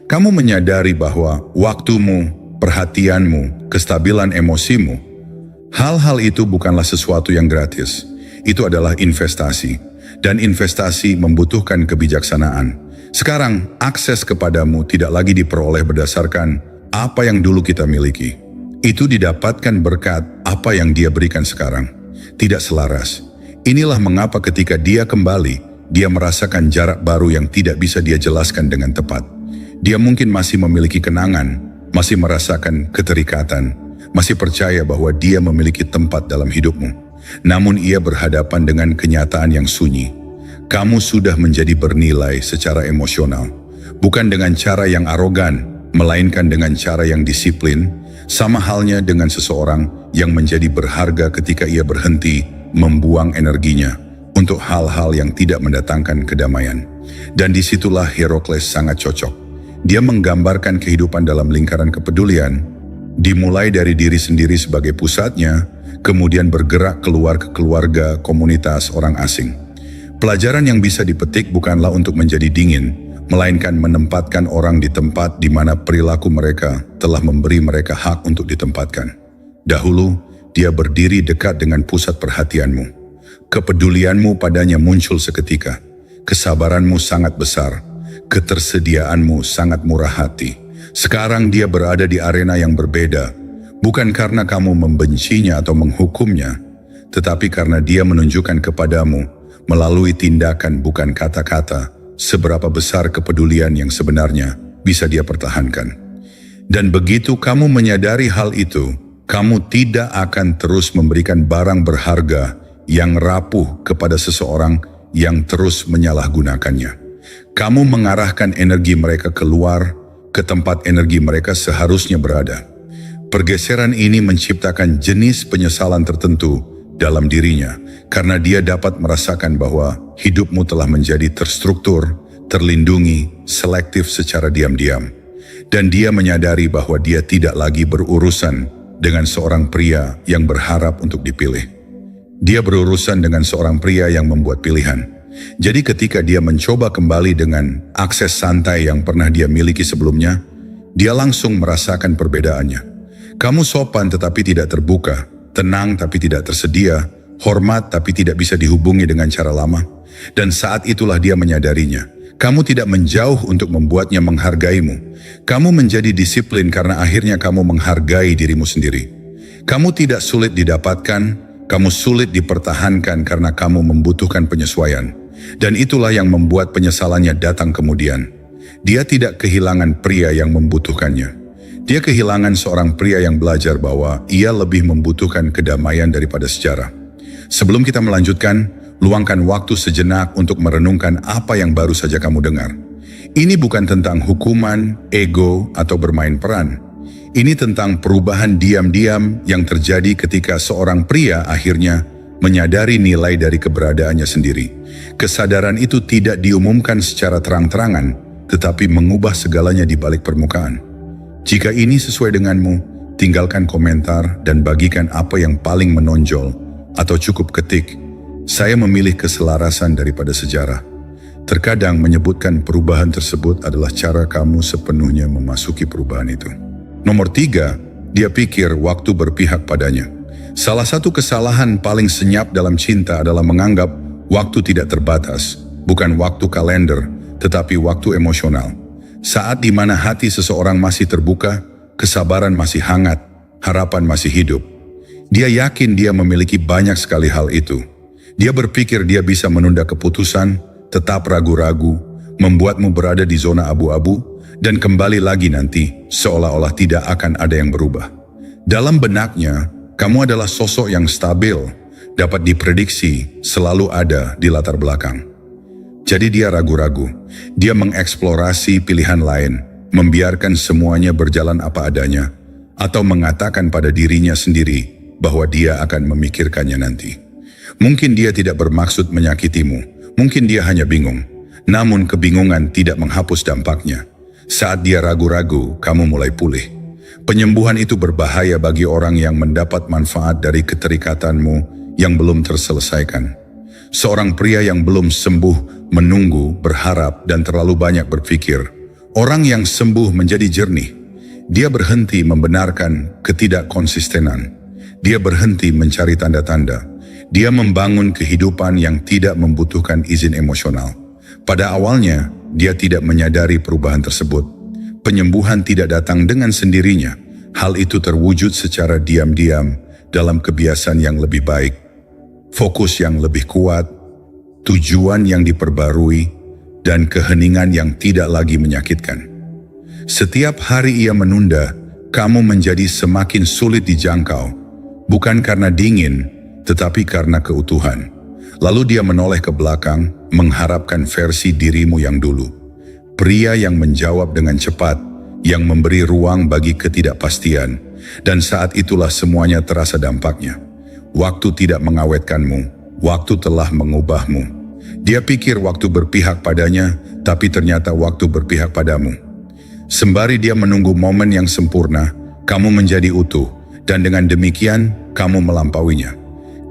Kamu menyadari bahwa waktumu, perhatianmu, kestabilan emosimu, hal-hal itu bukanlah sesuatu yang gratis. Itu adalah investasi, dan investasi membutuhkan kebijaksanaan. Sekarang, akses kepadamu tidak lagi diperoleh berdasarkan apa yang dulu kita miliki. Itu didapatkan berkat apa yang Dia berikan sekarang. Tidak selaras. Inilah mengapa ketika Dia kembali, Dia merasakan jarak baru yang tidak bisa Dia jelaskan dengan tepat. Dia mungkin masih memiliki kenangan, masih merasakan keterikatan, masih percaya bahwa Dia memiliki tempat dalam hidupmu. Namun ia berhadapan dengan kenyataan yang sunyi. Kamu sudah menjadi bernilai secara emosional. Bukan dengan cara yang arogan, melainkan dengan cara yang disiplin, sama halnya dengan seseorang yang menjadi berharga ketika ia berhenti membuang energinya untuk hal-hal yang tidak mendatangkan kedamaian. Dan disitulah Herakles sangat cocok. Dia menggambarkan kehidupan dalam lingkaran kepedulian, dimulai dari diri sendiri sebagai pusatnya, kemudian bergerak keluar ke keluarga, komunitas, orang asing. Pelajaran yang bisa dipetik bukanlah untuk menjadi dingin, melainkan menempatkan orang di tempat di mana perilaku mereka telah memberi mereka hak untuk ditempatkan. Dahulu, dia berdiri dekat dengan pusat perhatianmu. Kepedulianmu padanya muncul seketika. Kesabaranmu sangat besar. Ketersediaanmu sangat murah hati. Sekarang dia berada di arena yang berbeda, bukan karena kamu membencinya atau menghukumnya, tetapi karena dia menunjukkan kepadamu melalui tindakan bukan kata-kata seberapa besar kepedulian yang sebenarnya bisa dia pertahankan. Dan begitu kamu menyadari hal itu, kamu tidak akan terus memberikan barang berharga yang rapuh kepada seseorang yang terus menyalahgunakannya. Kamu mengarahkan energi mereka keluar ke tempat energi mereka seharusnya berada. Pergeseran ini menciptakan jenis penyesalan tertentu dalam dirinya, karena dia dapat merasakan bahwa hidupmu telah menjadi terstruktur, terlindungi, selektif secara diam-diam. Dan dia menyadari bahwa dia tidak lagi berurusan dengan seorang pria yang berharap untuk dipilih. Dia berurusan dengan seorang pria yang membuat pilihan. Jadi ketika dia mencoba kembali dengan akses santai yang pernah dia miliki sebelumnya, dia langsung merasakan perbedaannya. Kamu sopan tetapi tidak terbuka, tenang tapi tidak tersedia, hormat tapi tidak bisa dihubungi dengan cara lama. Dan saat itulah dia menyadarinya. Kamu tidak menjauh untuk membuatnya menghargaimu. Kamu menjadi disiplin karena akhirnya kamu menghargai dirimu sendiri. Kamu tidak sulit didapatkan, kamu sulit dipertahankan karena kamu membutuhkan penyesuaian. Dan itulah yang membuat penyesalannya datang kemudian. Dia tidak kehilangan pria yang membutuhkannya. Dia kehilangan seorang pria yang belajar bahwa ia lebih membutuhkan kedamaian daripada sejarah. Sebelum kita melanjutkan, luangkan waktu sejenak untuk merenungkan apa yang baru saja kamu dengar. Ini bukan tentang hukuman, ego, atau bermain peran. Ini tentang perubahan diam-diam yang terjadi ketika seorang pria akhirnya menyadari nilai dari keberadaannya sendiri. Kesadaran itu tidak diumumkan secara terang-terangan, tetapi mengubah segalanya di balik permukaan. Jika ini sesuai denganmu, tinggalkan komentar dan bagikan apa yang paling menonjol, atau cukup ketik, "Saya memilih keselarasan daripada sejarah." Terkadang menyebutkan perubahan tersebut adalah cara kamu sepenuhnya memasuki perubahan itu. Nomor 3, dia pikir waktu berpihak padanya. Salah satu kesalahan paling senyap dalam cinta adalah menganggap waktu tidak terbatas, bukan waktu kalender, tetapi waktu emosional. Saat di mana hati seseorang masih terbuka, kesabaran masih hangat, harapan masih hidup. Dia yakin dia memiliki banyak sekali hal itu. Dia berpikir dia bisa menunda keputusan, tetap ragu-ragu, membuatmu berada di zona abu-abu, dan kembali lagi nanti, seolah-olah tidak akan ada yang berubah. Dalam benaknya, kamu adalah sosok yang stabil, dapat diprediksi, selalu ada di latar belakang. Jadi dia ragu-ragu, dia mengeksplorasi pilihan lain, membiarkan semuanya berjalan apa adanya, atau mengatakan pada dirinya sendiri bahwa dia akan memikirkannya nanti. Mungkin dia tidak bermaksud menyakitimu, mungkin dia hanya bingung, namun kebingungan tidak menghapus dampaknya. Saat dia ragu-ragu, kamu mulai pulih. Penyembuhan itu berbahaya bagi orang yang mendapat manfaat dari keterikatanmu yang belum terselesaikan. Seorang pria yang belum sembuh menunggu, berharap, dan terlalu banyak berpikir. Orang yang sembuh menjadi jernih. Dia berhenti membenarkan ketidakkonsistenan. Dia berhenti mencari tanda-tanda. Dia membangun kehidupan yang tidak membutuhkan izin emosional. Pada awalnya, dia tidak menyadari perubahan tersebut. Penyembuhan tidak datang dengan sendirinya. Hal itu terwujud secara diam-diam dalam kebiasaan yang lebih baik, fokus yang lebih kuat, tujuan yang diperbarui, dan keheningan yang tidak lagi menyakitkan. Setiap hari ia menunda, kamu menjadi semakin sulit dijangkau, bukan karena dingin, tetapi karena keutuhan. Lalu dia menoleh ke belakang, mengharapkan versi dirimu yang dulu. Pria yang menjawab dengan cepat, yang memberi ruang bagi ketidakpastian, dan saat itulah semuanya terasa dampaknya. Waktu tidak mengawetkanmu, waktu telah mengubahmu. Dia pikir waktu berpihak padanya, tapi ternyata waktu berpihak padamu. Sembari dia menunggu momen yang sempurna, kamu menjadi utuh, dan dengan demikian, kamu melampauinya.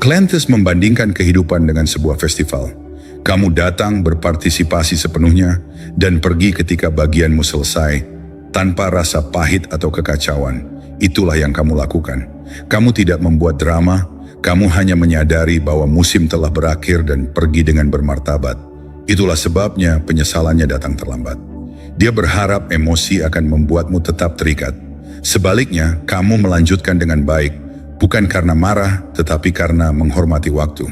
Cleanthus membandingkan kehidupan dengan sebuah festival. Kamu datang berpartisipasi sepenuhnya, dan pergi ketika bagianmu selesai, tanpa rasa pahit atau kekacauan. Itulah yang kamu lakukan. Kamu tidak membuat drama, kamu hanya menyadari bahwa musim telah berakhir dan pergi dengan bermartabat. Itulah sebabnya penyesalannya datang terlambat. Dia berharap emosi akan membuatmu tetap terikat. Sebaliknya, kamu melanjutkan dengan baik, bukan karena marah, tetapi karena menghormati waktu.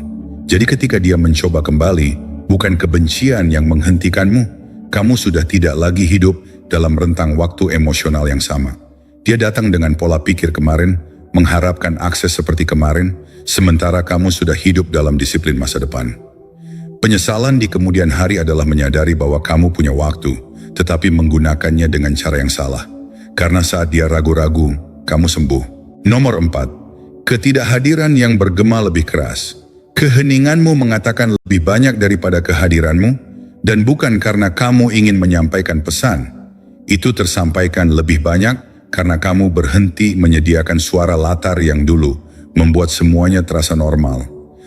Jadi ketika dia mencoba kembali, bukan kebencian yang menghentikanmu, kamu sudah tidak lagi hidup dalam rentang waktu emosional yang sama. Dia datang dengan pola pikir kemarin, mengharapkan akses seperti kemarin, sementara kamu sudah hidup dalam disiplin masa depan. Penyesalan di kemudian hari adalah menyadari bahwa kamu punya waktu, tetapi menggunakannya dengan cara yang salah. Karena saat dia ragu-ragu, kamu sembuh. Nomor 4. Ketidakhadiran yang bergema lebih keras. Keheninganmu mengatakan lebih banyak daripada kehadiranmu, dan bukan karena kamu ingin menyampaikan pesan. Itu tersampaikan lebih banyak karena kamu berhenti menyediakan suara latar yang dulu membuat semuanya terasa normal.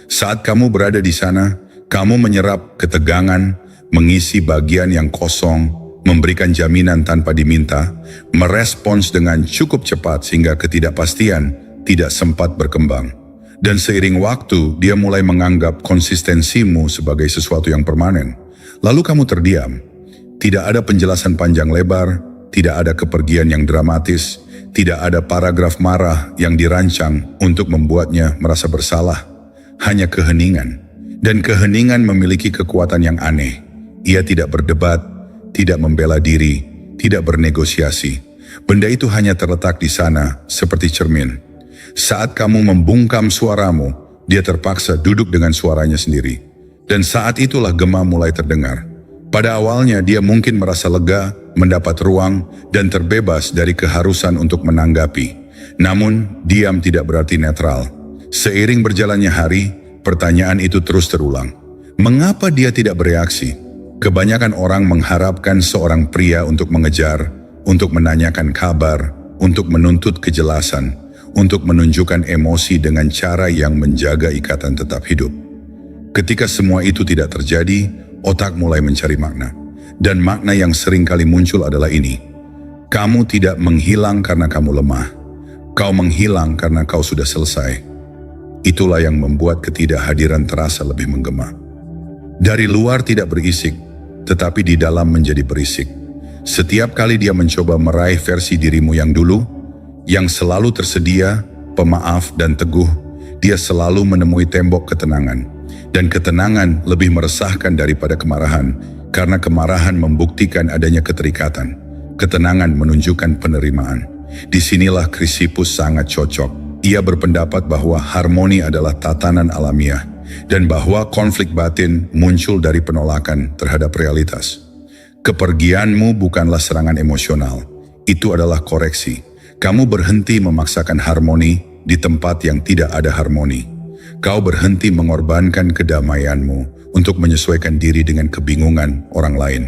Saat kamu berada di sana, kamu menyerap ketegangan, mengisi bagian yang kosong, memberikan jaminan tanpa diminta, merespons dengan cukup cepat sehingga ketidakpastian tidak sempat berkembang. Dan seiring waktu, dia mulai menganggap konsistensimu sebagai sesuatu yang permanen. Lalu kamu terdiam. Tidak ada penjelasan panjang lebar, tidak ada kepergian yang dramatis, tidak ada paragraf marah yang dirancang untuk membuatnya merasa bersalah. Hanya keheningan. Dan keheningan memiliki kekuatan yang aneh. Ia tidak berdebat, tidak membela diri, tidak bernegosiasi. Benda itu hanya terletak di sana seperti cermin. Saat kamu membungkam suaramu, dia terpaksa duduk dengan suaranya sendiri. Dan saat itulah gema mulai terdengar. Pada awalnya dia mungkin merasa lega, mendapat ruang, dan terbebas dari keharusan untuk menanggapi. Namun, diam tidak berarti netral. Seiring berjalannya hari, pertanyaan itu terus terulang. Mengapa dia tidak bereaksi? Kebanyakan orang mengharapkan seorang pria untuk mengejar, untuk menanyakan kabar, untuk menuntut kejelasan, untuk menunjukkan emosi dengan cara yang menjaga ikatan tetap hidup. Ketika semua itu tidak terjadi, otak mulai mencari makna. Dan makna yang sering kali muncul adalah ini. Kamu tidak menghilang karena kamu lemah. Kau menghilang karena kau sudah selesai. Itulah yang membuat ketidakhadiran terasa lebih menggema. Dari luar tidak berisik, tetapi di dalam menjadi berisik. Setiap kali dia mencoba meraih versi dirimu yang dulu, yang selalu tersedia, pemaaf dan teguh, dia selalu menemui tembok ketenangan. Dan ketenangan lebih meresahkan daripada kemarahan, karena kemarahan membuktikan adanya keterikatan. Ketenangan menunjukkan penerimaan. Disinilah Chrysippus sangat cocok. Ia berpendapat bahwa harmoni adalah tatanan alamiah, dan bahwa konflik batin muncul dari penolakan terhadap realitas. Kepergianmu bukanlah serangan emosional, itu adalah koreksi. Kamu berhenti memaksakan harmoni di tempat yang tidak ada harmoni. Kau berhenti mengorbankan kedamaianmu untuk menyesuaikan diri dengan kebingungan orang lain.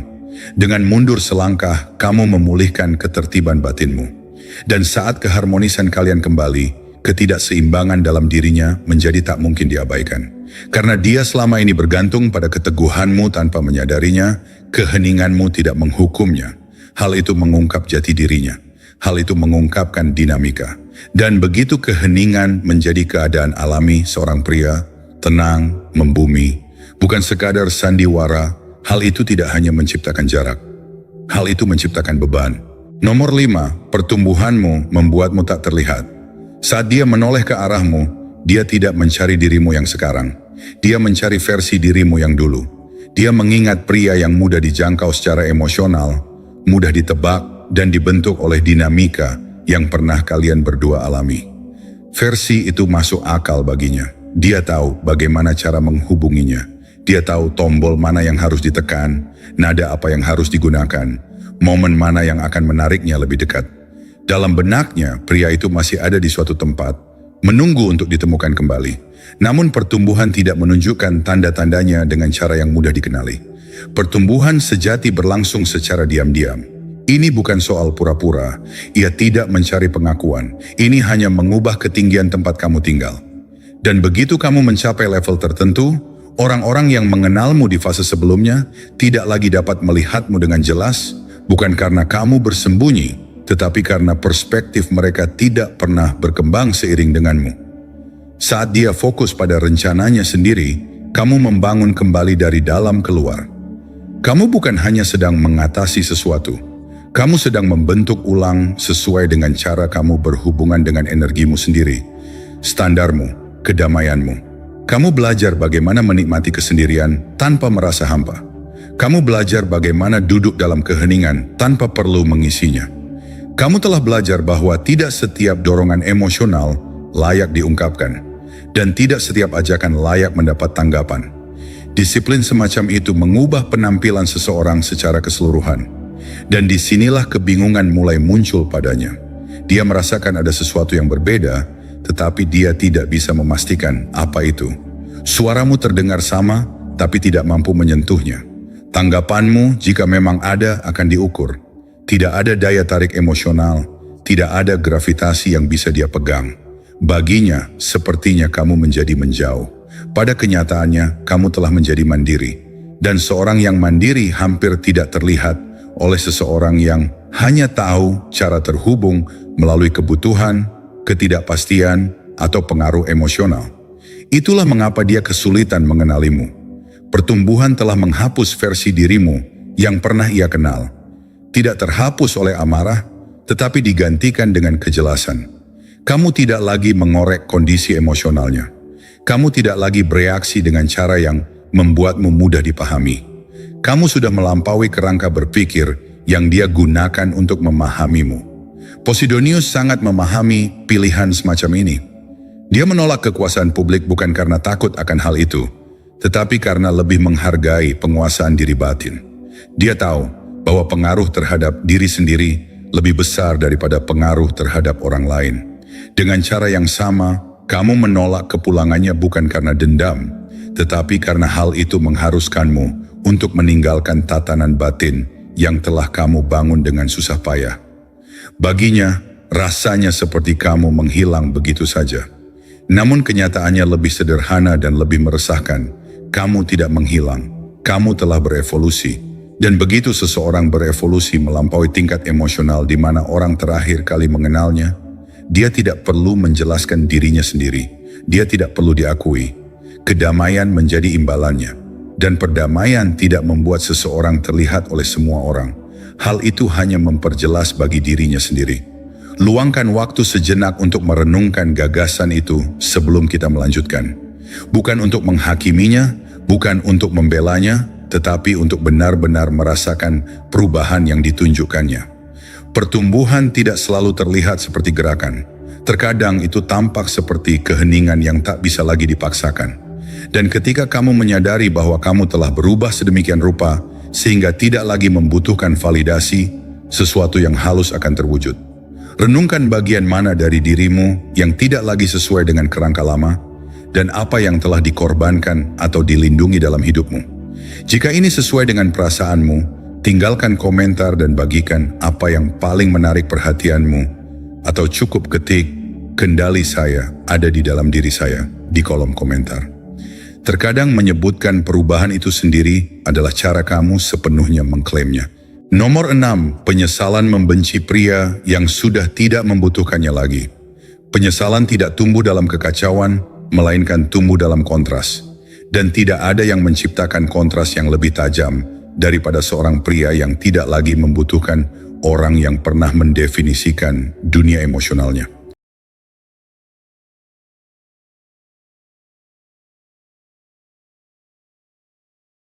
Dengan mundur selangkah, kamu memulihkan ketertiban batinmu. Dan saat keharmonisan kalian kembali, ketidakseimbangan dalam dirinya menjadi tak mungkin diabaikan. Karena dia selama ini bergantung pada keteguhanmu tanpa menyadarinya, keheninganmu tidak menghukumnya. Hal itu mengungkap jati dirinya. Hal itu mengungkapkan dinamika. Dan begitu keheningan menjadi keadaan alami seorang pria, tenang, membumi, bukan sekadar sandiwara, hal itu tidak hanya menciptakan jarak. Hal itu menciptakan beban. Nomor 5, pertumbuhanmu membuatmu tak terlihat. Saat dia menoleh ke arahmu, dia tidak mencari dirimu yang sekarang. Dia mencari versi dirimu yang dulu. Dia mengingat pria yang mudah dijangkau secara emosional, mudah ditebak dan dibentuk oleh dinamika yang pernah kalian berdua alami. Versi itu masuk akal baginya. Dia tahu bagaimana cara menghubunginya. Dia tahu tombol mana yang harus ditekan, nada apa yang harus digunakan, momen mana yang akan menariknya lebih dekat. Dalam benaknya, pria itu masih ada di suatu tempat, menunggu untuk ditemukan kembali. Namun pertumbuhan tidak menunjukkan tanda-tandanya dengan cara yang mudah dikenali. Pertumbuhan sejati berlangsung secara diam-diam. Ini bukan soal pura-pura, ia tidak mencari pengakuan. Ini hanya mengubah ketinggian tempat kamu tinggal. Dan begitu kamu mencapai level tertentu, orang-orang yang mengenalmu di fase sebelumnya tidak lagi dapat melihatmu dengan jelas, bukan karena kamu bersembunyi, tetapi karena perspektif mereka tidak pernah berkembang seiring denganmu. Saat dia fokus pada rencananya sendiri, kamu membangun kembali dari dalam keluar. Kamu bukan hanya sedang mengatasi sesuatu, kamu sedang membentuk ulang sesuai dengan cara kamu berhubungan dengan energimu sendiri, standarmu, kedamaianmu. Kamu belajar bagaimana menikmati kesendirian tanpa merasa hampa. Kamu belajar bagaimana duduk dalam keheningan tanpa perlu mengisinya. Kamu telah belajar bahwa tidak setiap dorongan emosional layak diungkapkan, dan tidak setiap ajakan layak mendapat tanggapan. Disiplin semacam itu mengubah penampilan seseorang secara keseluruhan. Dan disinilah kebingungan mulai muncul padanya. Dia merasakan ada sesuatu yang berbeda, tetapi dia tidak bisa memastikan apa itu. Suaramu terdengar sama, tapi tidak mampu menyentuhnya. Tanggapanmu jika memang ada akan diukur. Tidak ada daya tarik emosional, tidak ada gravitasi yang bisa dia pegang. Baginya, sepertinya kamu menjadi menjauh. Pada kenyataannya, kamu telah menjadi mandiri. Dan seorang yang mandiri hampir tidak terlihat oleh seseorang yang hanya tahu cara terhubung melalui kebutuhan, ketidakpastian, atau pengaruh emosional. Itulah mengapa dia kesulitan mengenalimu. Pertumbuhan telah menghapus versi dirimu yang pernah ia kenal. Tidak terhapus oleh amarah, tetapi digantikan dengan kejelasan. Kamu tidak lagi mengorek kondisi emosionalnya. Kamu tidak lagi bereaksi dengan cara yang membuatmu mudah dipahami. Kamu sudah melampaui kerangka berpikir yang dia gunakan untuk memahamimu. Posidonius sangat memahami pilihan semacam ini. Dia menolak kekuasaan publik bukan karena takut akan hal itu, tetapi karena lebih menghargai penguasaan diri batin. Dia tahu bahwa pengaruh terhadap diri sendiri lebih besar daripada pengaruh terhadap orang lain. Dengan cara yang sama, kamu menolak kepulangannya bukan karena dendam, tetapi karena hal itu mengharuskanmu untuk meninggalkan tatanan batin yang telah kamu bangun dengan susah payah. Baginya, rasanya seperti kamu menghilang begitu saja. Namun kenyataannya lebih sederhana dan lebih meresahkan. Kamu tidak menghilang, kamu telah berevolusi. Dan begitu seseorang berevolusi melampaui tingkat emosional di mana orang terakhir kali mengenalnya, dia tidak perlu menjelaskan dirinya sendiri. Dia tidak perlu diakui. Kedamaian menjadi imbalannya. Dan perdamaian tidak membuat seseorang terlihat oleh semua orang. Hal itu hanya memperjelas bagi dirinya sendiri. Luangkan waktu sejenak untuk merenungkan gagasan itu sebelum kita melanjutkan. Bukan untuk menghakiminya, bukan untuk membelanya, tetapi untuk benar-benar merasakan perubahan yang ditunjukkannya. Pertumbuhan tidak selalu terlihat seperti gerakan. Terkadang itu tampak seperti keheningan yang tak bisa lagi dipaksakan. Dan ketika kamu menyadari bahwa kamu telah berubah sedemikian rupa, sehingga tidak lagi membutuhkan validasi, sesuatu yang halus akan terwujud. Renungkan bagian mana dari dirimu yang tidak lagi sesuai dengan kerangka lama, dan apa yang telah dikorbankan atau dilindungi dalam hidupmu. Jika ini sesuai dengan perasaanmu, tinggalkan komentar dan bagikan apa yang paling menarik perhatianmu, atau cukup ketik, kendali saya ada di dalam diri saya, di kolom komentar. Terkadang menyebutkan perubahan itu sendiri adalah cara kamu sepenuhnya mengklaimnya. Nomor 6, penyesalan membenci pria yang sudah tidak membutuhkannya lagi. Penyesalan tidak tumbuh dalam kekacauan, melainkan tumbuh dalam kontras. Dan tidak ada yang menciptakan kontras yang lebih tajam daripada seorang pria yang tidak lagi membutuhkan orang yang pernah mendefinisikan dunia emosionalnya.